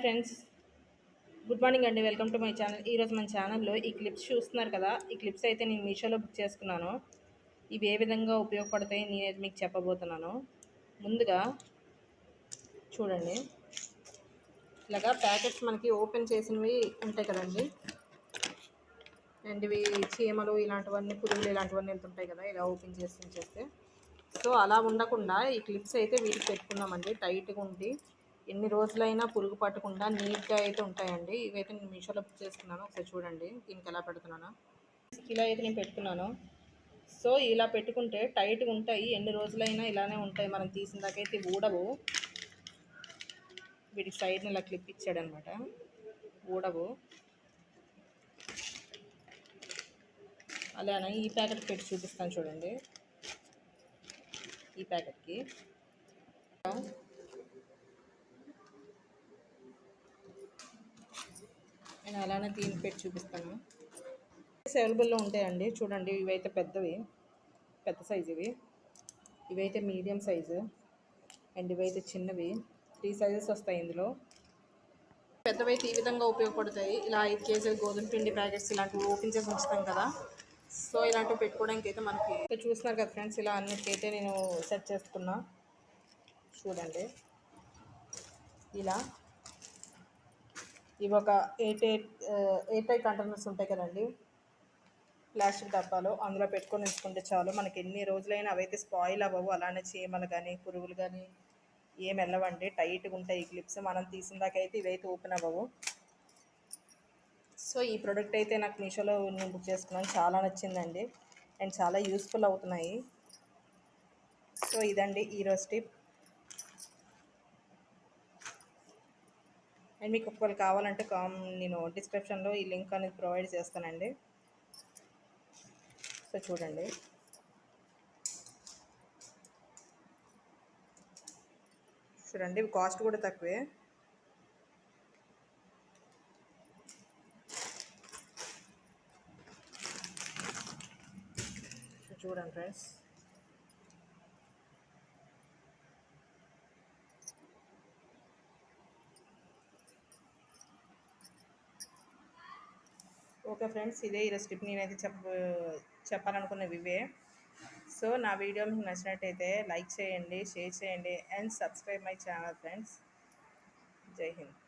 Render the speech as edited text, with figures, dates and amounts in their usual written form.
Friends, good morning అండి. Welcome to my channel. ఈరోజు మన ఛానల్లో ఈ క్లిప్స్ చూస్తున్నారు కదా, ఈ క్లిప్స్ అయితే నేను మీషోలో బుక్ చేసుకున్నాను. ఇవి ఏ విధంగా ఉపయోగపడతాయి నేనైతే మీకు చెప్పబోతున్నాను. ముందుగా చూడండి, ఇలాగా ప్యాకెట్స్ మనకి ఓపెన్ చేసినవి ఉంటాయి కదండి, అండ్ ఇవి చీమలు ఇలాంటివన్నీ, పురుగులు ఇలాంటివన్నీ వెళ్తుంటాయి కదా, ఇలా ఓపెన్ చేస్తే సో అలా ఉండకుండా ఈ క్లిప్స్ అయితే వీటికి పెట్టుకున్నామండి. టైట్గా ఉండి ఎన్ని రోజులైనా పురుగు పట్టకుండా నీట్గా అయితే ఉంటాయండి. ఇవైతే నేను మీషోలో బుక్ చేసుకున్నాను. ఒకసారి చూడండి దీనికి ఎలా పెడుతున్నాను. ఇలా అయితే నేను పెట్టుకున్నాను. సో ఇలా పెట్టుకుంటే టైట్గా ఉంటాయి, ఎన్ని రోజులైనా ఇలానే ఉంటాయి. మనం తీసిన దాకైతే ఊడవు. వీటికి సైడ్ని ఇలా క్లిప్ ఇచ్చాడనమాట, ఊడవు. అలానే ఈ ప్యాకెట్ పెట్టి చూపిస్తాను చూడండి. ఈ ప్యాకెట్కి నేను అలానే దీన్ని పెట్టి చూపిస్తాను. అవైలబుల్లో ఉంటాయండి. చూడండి, ఇవైతే పెద్దవి, పెద్ద సైజు ఇవైతే మీడియం సైజు, అండ్ ఇవైతే చిన్నవి. 3 సైజెస్ వస్తాయి ఇందులో. పెద్దవైతే ఈ విధంగా ఉపయోగపడతాయి. ఇలా 5 కేజీల గోధుమ పిండి ప్యాకెట్స్ ఇలాంటివి ఓపెన్ చేసి ఉంచుతాం కదా, సో ఇలాంటివి పెట్టుకోవడానికి అయితే మనకి చూస్తున్నారు కదా ఫ్రెండ్స్, ఇలా అన్నిటికైతే నేను సెట్ చేసుకున్నా. చూడండి, ఇలా ఇవి ఒక 8 కంటైనర్స్ ఉంటాయి కదండి, ప్లాస్టిక్ డబ్బాలో, అందులో పెట్టుకొని ఉంచుకుంటే చాలు. మనకి ఎన్ని రోజులైనా అవైతే స్పాయిల్ అవ్వవు. అలానే చీమలు కానీ పురుగులు కానీ ఏం వెళ్ళవండి. టైట్గా ఉంటాయి ఈ క్లిప్స్. మనం తీసిన దాకా అయితే ఇవైతే ఓపెన్ అవ్వవు. సో ఈ ప్రోడక్ట్ అయితే నాకు మీషోలో నేను బుక్ చేసుకున్నాను. చాలా నచ్చిందండి, అండ్ చాలా యూస్ఫుల్ అవుతున్నాయి. సో ఇదండి ఈరోజు టిప్. అండ్ మీకు ఒకవేళ కావాలంటే నేను డిస్క్రిప్షన్లో ఈ లింక్ అనేది ప్రొవైడ్ చేస్తానండి. సో చూడండి, ఇవి కాస్ట్ కూడా తక్కువే. చూడండి ఫ్రెండ్స్, ఓకే ఫ్రెండ్స్, ఇదే ఈరోజు టిప్. నేనైతే చెప్పాలనుకున్నవి ఇవే. సో నా వీడియో మీకు నచ్చినట్టయితే లైక్ చేయండి, షేర్ చేయండి, and subscribe my channel friends. జై హింద్.